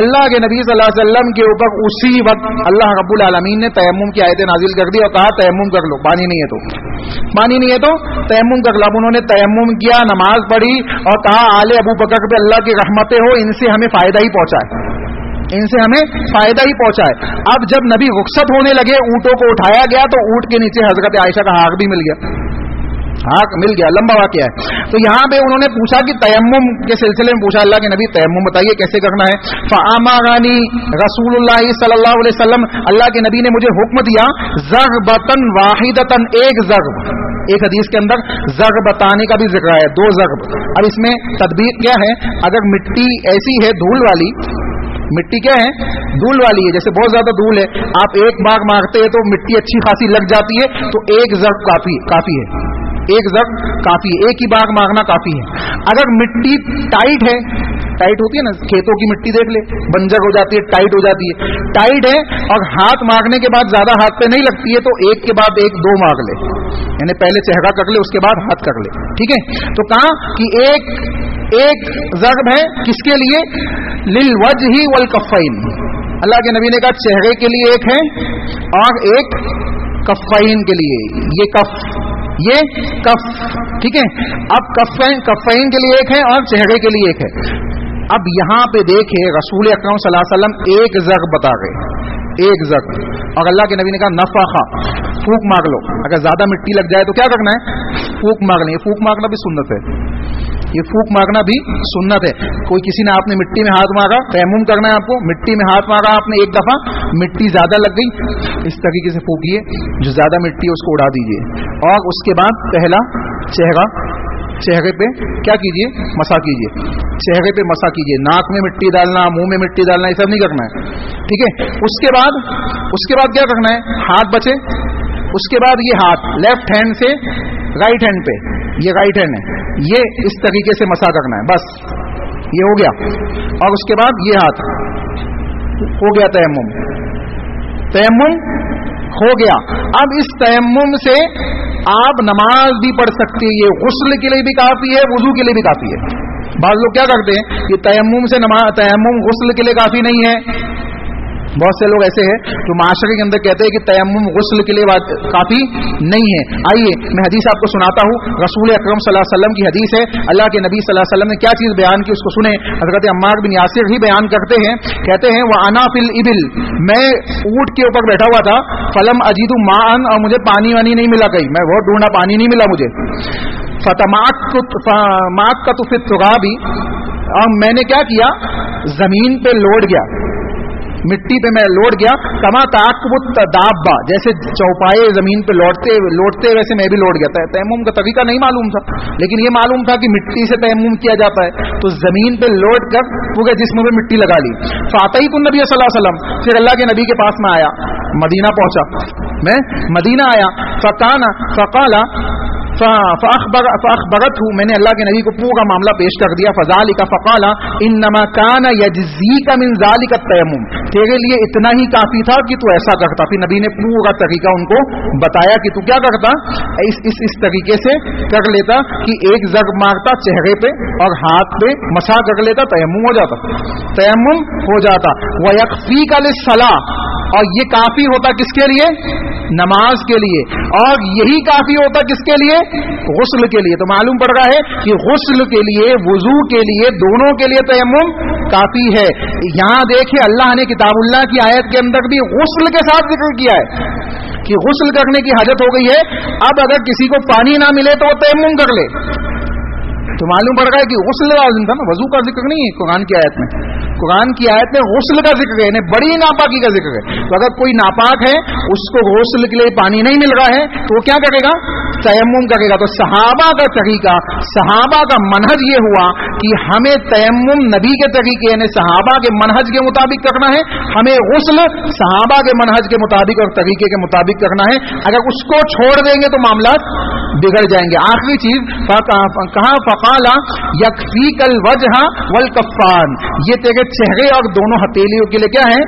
اللہ کے نبی صلی اللہ علیہ وسلم کے اوپر اسی وقت اللہ رب العالمین نے تیمم کی آیتیں نازل کر دی اور کہا تیمم کر لو, پانی نہیں ہے تو تیمم کر لو. اب انہوں نے تیمم کیا, نماز پڑھی اور کہا آل ابو بکر پہ اللہ کی رحمتیں ہو, ان سے ہمیں فائدہ ہی پہنچائے. اب جب نبی رخصت ہونے لگے, اونٹوں کو اٹھایا گیا تو اونٹ کے نیچے حضرت عائشہ کا ہاتھ بھی مل گیا. لمبا واقعہ ہے. تو یہاں پہ انہوں نے پوچھا کہ تیمم کے سلسلے میں پوچھا, اللہ کے نبی تیمم بتائیے کیسے کرنا ہے. فامرنی رسول اللہ صلی اللہ علیہ وسلم, اللہ کے نبی نے مجھے حکم دیا ضربتن واحدتن, ایک ضرب. ایک حدیث کے اندر ضرب بتانے کا بھی ذکر ہے, 2 ضرب. اب اس میں تدبیر کیا ہے, اگر مٹی ایسی ہے دھول والی, مٹی کیا ہے دھول والی ہے, جیسے بہت زیادہ دھول ہے, آپ ایک باغ مارتے ہیں تو مٹی اچھی خاصی لگ جاتی ہے, تو ایک ضرب کافی ہے. ایک ضرب کافی ہے, ایک ہی باغ مارنا کافی ہے. اگر مٹی ٹائٹ ہے, ٹائٹ ہوتی ہے نا, کھیتوں کی مٹی دیکھ لے, بنجر ہو جاتی ہے, ٹائٹ ہو جاتی ہے, ٹائٹ ہے اور ہاتھ مارنے کے بعد زیادہ ہاتھ پہ نہیں لگتی ہے, تو ایک کے بعد ایک 2 مار لے, یعنی پہلے چہرہ کر لے اس کے بعد ہاتھ کر لے. ٹھیک ہے, تو کہا کہ ایک ضرب ہے کس کے لیے, للوجہ والکفین. اللہ کے نبی نے کہا چہرے کے لیے ایک ہے اور ایک کفین کے لیے, یہ کف. ٹھیک ہے, اب کفین کے لیے ایک ہے اور چہرے کے لیے ایک ہے. اب یہاں پہ دیکھیں رسول اکرم صلی اللہ علیہ وسلم ایک ضرب بتا گئے, ایک ضرب. اور اللہ کے نبی نے کہا نفخا, پھونک مار لو. اگر زیادہ مٹی لگ جائے تو کیا کرنا ہے, پھونک مارنی ہے. پھونک مارنا بھی سنت ہے, یہ پھونک مارنا بھی سنت ہے. کوئی کسی نے آپ نے مٹی میں ہاتھ مارا, تیمم کرنا ہے آپ کو, مٹی میں ہاتھ مارا آپ نے ایک دفعہ, مٹی زیادہ لگ گئی, اس طریقے سے پھونکیے, جو زیادہ مٹی ہے اس کو اڑا دیجیے. اور اس کے بعد پہلا چہرے پہ کیا کیجیے, مسا کیجیے. چہرے پہ مسا کیجیے, ناک میں مٹی ڈالنا, منہ میں مٹی ڈالنا, یہ سب نہیں کرنا ہے. ٹھیک ہے, اس کے بعد کیا کرنا ہے, ہاتھ بچے. اس کے بعد یہ ہاتھ لیفٹ ہینڈ سے رائٹ ہینڈ پہ, یہ رائٹ ہینڈ ہے, یہ اس طریقے سے مسا کرنا ہے, بس یہ ہو گیا. اور اس کے بعد یہ ہاتھ ہو گیا, تیمم ہو گیا. اب اس تیمم سے آپ نماز بھی پڑھ سکتے ہیں, یہ غسل کے لیے بھی کافی ہے, وضو کے لیے بھی کافی ہے. بعض لوگ کیا کرتے ہیں کہ تیمم غسل کے لیے کافی نہیں ہے. بہت سے لوگ ایسے ہیں جو معاشرے کے اندر کہتے ہیں کہ تیمم غسل کے لیے کافی نہیں ہے. آئیے میں حدیث آپ کو سناتا ہوں, رسول اکرم صلی اللہ علیہ وسلم کی حدیث ہے. اللہ کے نبی صلی اللہ علیہ وسلم نے کیا چیز بیان کی اس کو سنیں. حضرت عمار بن یاسر ہی بیان کرتے ہیں, کہتے ہیں وَأَنَا فِي الْإِبِلِ, میں اونٹ کے اوپر بیٹھا ہوا تھا, فَلَمْ أَجِدُ مَاءً, اور مجھے پانی نہیں ملا, کہیں میں بہت ڈھونڈا, پانی نہیں ملا مجھے. فَتَمَعَكَّتُ فِي التُّرَابِ, اور میں نے کیا کیا, زمین پہ لوٹ گیا, مٹی پہ میں لوٹ گیا. کما تعقب دابا, جیسے چوپائے زمین پہ لوٹتے ویسے میں بھی لوٹ گیا. تیمم کا طریقہ نہیں معلوم تھا, لیکن یہ معلوم تھا کہ مٹی سے تیمم کیا جاتا ہے, تو زمین پہ لوٹ کر پورے جسم پہ مٹی لگا لی. فاتحت النبی صلی اللہ علیہ وسلم, پھر اللہ کے نبی کے پاس میں آیا, مدینہ پہنچا, میں مدینہ آیا. فقال, فأخبرته، میں نے اللہ کے نبی کو پورا معاملہ پیش کر دیا. فذلك فقال انما كان يجزيك من ذلك التيمم، تیرے لیے اتنا ہی کافی تھا کہ تو ایسا کرتا. پھر نبی نے پورا طریقہ ان کو بتایا کہ تو کیا کرتا، اس طریقے سے کر لیتا کہ ایک ضرب مارتا چہرے پہ اور ہاتھ پہ مسح کر لیتا، تیمم ہو جاتا. وَيَكْفِيكَ لِلصَّلَاةِ، اور یہ کافی ہوتا کس کے لیے، نماز کے لیے، اور یہی کافی ہوتا کس کے لیے، غسل کے لیے. تو معلوم پڑ رہا ہے کہ غسل کے لیے، وضو کے لیے، دونوں کے لیے تیمم کافی ہے. یہاں دیکھیں اللہ نے کتاب اللہ کی آیت کے اندر بھی غسل کے ساتھ ذکر کیا ہے کہ غسل کرنے کی حاجت ہو گئی ہے. اب اگر کسی کو پانی نہ ملے تو وہ تیمم کر لے. تو معلوم پڑ رہا ہے کہ غسل لازم تھا نا، وضو کا ذکر نہیں ہے قرآن کی آیت میں. قرآن کی آیت میں غسل کا ذکر ہے، یعنی بڑی ناپاکی کا ذکر ہے. تو اگر کوئی ناپاک ہے، اس کو غسل کے لیے پانی نہیں مل رہا ہے، تو وہ کیا کرے گا، تیمم کرے گا. تو صحابہ کا طریقہ، صحابہ کا منہج یہ ہوا کہ ہمیں تیمم نبی کے طریقے یعنی صحابہ کے منہج کے مطابق کرنا ہے، ہمیں غسل صحابہ کے منہج کے مطابق اور طریقے کے مطابق کرنا ہے. اگر اس کو چھوڑ دیں گے تو معاملات بگڑ جائیں گے. آخری چیز کہا فقال یکفیک الوجہ والکفان، یہ تیرے چہرے اور دونوں ہتھیلیوں کے لیے کیا ہے،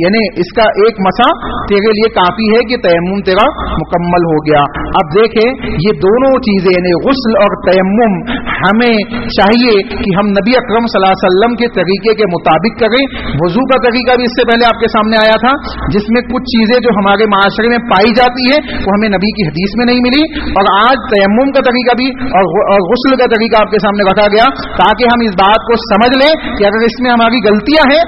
یعنی اس کا ایک مسح تیرے لیے کافی ہے کہ تیمم تیرا مکمل ہو گیا. اب دیکھیں یہ دونوں چیزیں یعنی غسل اور تیمم ہمیں چاہیے کہ ہم نبی اکرم صلی اللہ علیہ وسلم کے طریقے کے مطابق کریں. وضو کا طریقہ بھی اس سے پہلے آپ کے سامنے آیا تھا، جس میں کچھ چیزیں جو ہمارے معاشرے میں پائی جاتی ہے وہ ہمیں نبی کی حدیث میں نہیں ملی. اور آج تیمم کا طریقہ بھی اور غسل کا طریقہ آپ کے سامنے رکھا گیا تاکہ ہم اس بات کو سمجھ لیں کہ اگر اس میں ہماری غلطیاں ہیں،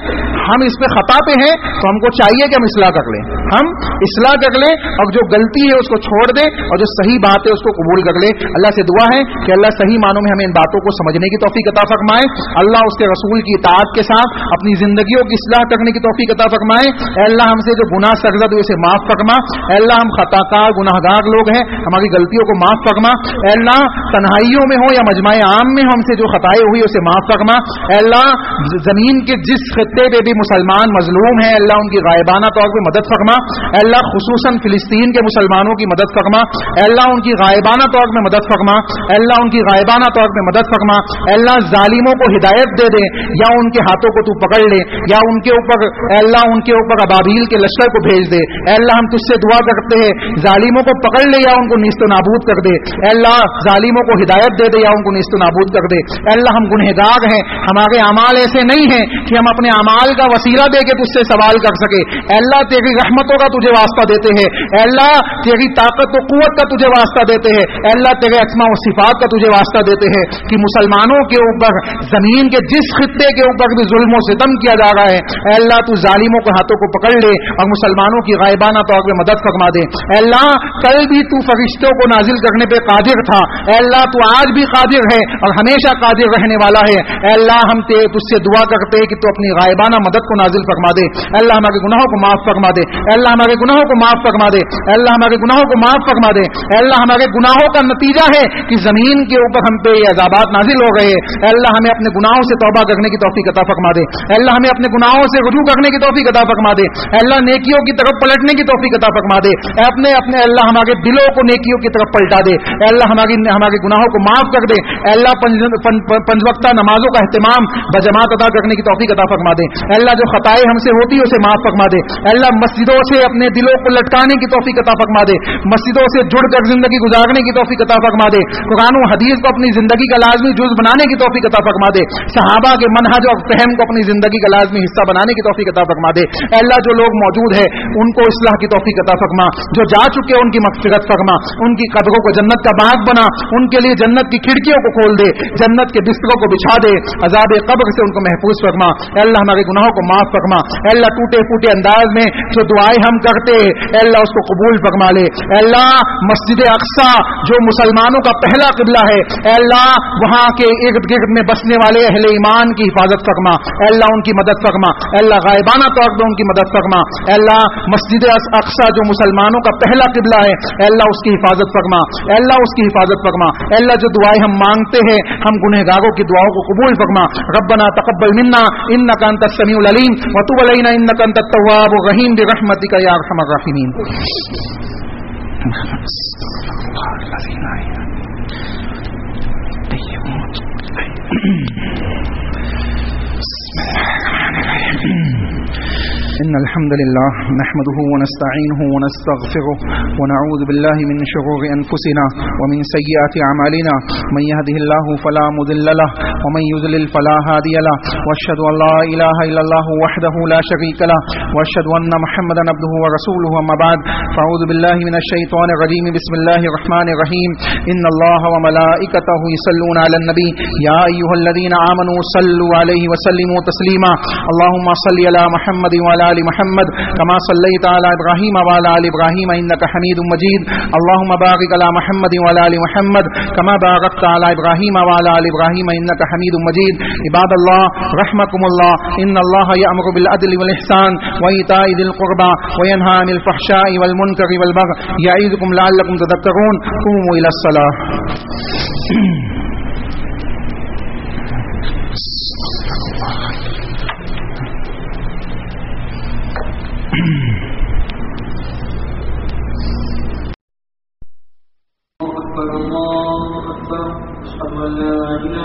ہم اس پہ خطا پہ ہیں، تو ہم کو چاہیے کہ ہم اصلاح کر لیں. ہم اصلاح کر لیں اور جو غلطی ہے اس کو چھوڑ دیں اور جو صحیح بات ہے اس کو قبول کر لیں. اللہ سے دعا ہے کہ اللہ صحیح معنوں میں ہمیں ان باتوں کو سمجھنے کی توفیق عطا فرمائے. اللہ اس کے رسول کی اطاعت کے ساتھ اپنی زندگیوں کی اصلاح کرنے کی توفیق عطا فرمائے. اے اللہ ہم سے جو گناہ سرزد ہوئے اسے معاف فرما. اے اللہ ہم خطا کار گناہگار لوگ ہیں، ہماری غلطیوں کو معاف فرما. اے اللہ تنہائیوں میں ہو یا مجمع عام میں ہم سے جو خطائیں ہوئی اسے معاف فرما. اے اللہ زمین کے جس خطے پہ بھی مسلمان مظلوم ہیں، اللہ ان کی غائبانہ طور پہ مدد فرما. اے اللہ خصوصاً فلسطین کے مسلمانوں کی مدد فرما. اے اللہ ان کی غائبانہ طور پہ مدد فرما. اے اللہ ان کی غائبانہ طور پہ مدد فرما. اے اللہ ظالموں کو ہدایت دے دے، یا ان کے ہاتھوں کو تو پکڑ لے، یا ان کے اوپر اے اللہ ان کے اوپر ابابیل کے لشکر کو بھیج دے. اے اللہ ہم تجھ سے دعا کرتے ہیں ظالموں کو پکڑ لے یا ان کو نیست و نابود کر دے. اے اللہ ظالموں کو ہدایت دے دے یا ان کو نیست و نابود کر دے. اے اللہ ہم گنہگار ہیں، ہمارے اعمال ایسے نہیں ہیں کہ ہم اپنے اعمال کا وسیلہ دے کے تجھ سے سوال کر سکے. اے اللہ تیری رحمتوں کا تجھے واسطہ دیتے ہیں. اے اللہ تیری طاقت و قوت کا تجھے واسطہ دیتے ہیں. اے اللہ تیرے اسماء و صفات کا تجھے واسطہ دیتے ہیں کہ مسلمانوں کے اوپر زمین کے جس خطے کے اوپر بھی ظلم و ستم کیا جا رہا ہے، اے اللہ تو ظالموں کے ہاتھوں کو پکڑ لے اور مسلمانوں کی غائبانہ طور پہ مدد فرما دے. اے اللہ کل بھی تو فرشتوں کو نازل کرنے پہ قادر تھا، اے اللہ تو آج بھی قادر ہے اور ہمیشہ قادر رہنے والا ہے. اے اللہ ہم تجھ سے دعا کرتے ہیں کہ تو اپنی غائبانہ مدد کو نازل فرما دے. اے اللہ ہمارے گناہوں کو معاف فرما دے. اے اللہ ہمارے گناہوں کو معاف فرما دے. اے اللہ ہمارے گناہوں کو معاف فرما دے. اے اللہ ہمارے گناہوں کا نتیجہ ہے کہ زمین کے اوپر ہم پہ یہ عذابات نازل ہو گئے. اے اللہ ہمیں اپنے گناہوں سے توبہ کرنے کی توفیق عطا فرما دے. اے اللہ ہمیں اپنے گناہوں سے رجوع کرنے کی توفیق عطا فرما دے. اے اللہ نیکیوں کی طرف پلٹنے کی توفیق عطا فرما دے. اپنے اللہ ہمارے دلوں کو نیکیوں کی طرف پلٹا دے. اے اللہ ہمارے گناہوں کو معاف کر دے. اے اللہ پنج وقتہ نمازوں کا اہتمام بجماعت ادا کرنے کی توفیق عطا فرما دے. اے اللہ جو خطائیں ہم سے ہوتی ہے اسے معاف فرما دے. اے اللہ مسجدوں سے اپنے دلوں کو لٹکانے کی توفیق عطا فرما دے. مسجدوں سے جڑ کر زندگی گزارنے کی توفیق عطا فرما دے. قرآن و حدیث کو اپنی زندگی کا لازمی جز بنانے کی توفیق عطا فرما دے. صحابہ کے منہج اور فہم کو اپنی زندگی کا لازمی حصہ بنانے کی توفیق عطا فرما دے. اے اللہ جو لوگ موجود ہیں ان کو اصلاح کی توفیق عطا فرما. جو جا چکے ان کی مغفرت فرما. ان کی قبروں کو جنت کا باغ بنا. ان کے لیے جنت کی کھڑکیوں کو کھول دے. جنت کے بستروں کو بچھا دے. عذاب قبر سے ان کو محفوظ فرما. اے اللہ ہمارے گناہوں کو معاف فرما. اے اللہ ٹوٹے پھوٹے انداز میں جو دعائیں ہم کرتے ہیں اے اللہ اس کو قبول فرما لے. اے اللہ مسجد اقصی جو مسلمانوں کا پہلا قبلہ ہے، اے اللہ وہاں کے ارد گرد میں بسنے والے اہل ایمان کی حفاظت فرما. اے اللہ ان کی مدد فرما. اے اللہ غائبانہ طور پر ان کی مدد فرما. اے اللہ مسجد اقصی جو مسلمانوں کا پہلا قبلہ ہے اے اللہ اس کی حفاظت فرما. اے اللہ اس کی حفاظت فرما. اے اللہ جو دعائیں ہم مانگتے ہیں ہم گنہگاروں کی دعاؤں کو قبول فرما. ربنا تقبل منا انك انت السميع العليم وتب علينا انك انت التواب الرحيم برحمتك يا ارحم الراحمين. إن الحمد لله نحمده ونستعينه ونستغفره ونعوذ بالله من شرور أنفسنا ومن سيئات أعمالنا من يهده الله فلا مضل له ومن يضلل فلا هادي له وأشهد أن لا إله إلا الله وحده لا شريك له وأشهد أن محمدا عبده ورسوله أما بعد فأعوذ بالله من الشيطان الرجيم بسم الله الرحمن الرحيم إن الله وملائكته يصلون على النبي يا أيها الذين آمنوا صلوا عليه وسلموا تسليما اللهم صل على محمد وعلى آل محمد كما صليت على إبراهيم وعلى آل إبراهيم إنك حميد مجيد اللهم بارك على محمد وعلى آل محمد كما باركت على إبراهيم وعلى آل إبراهيم إنك حميد مجيد عباد الله رحمكم الله إن الله يأمر بالعدل والإحسان وإيتاء ذي القربى وينهى عن الفحشاء والمنكر والبغي يعظكم لعلكم تذكرون قوموا إلى الصلاة. الله أكبر الله أكبر أشهد أن لا إله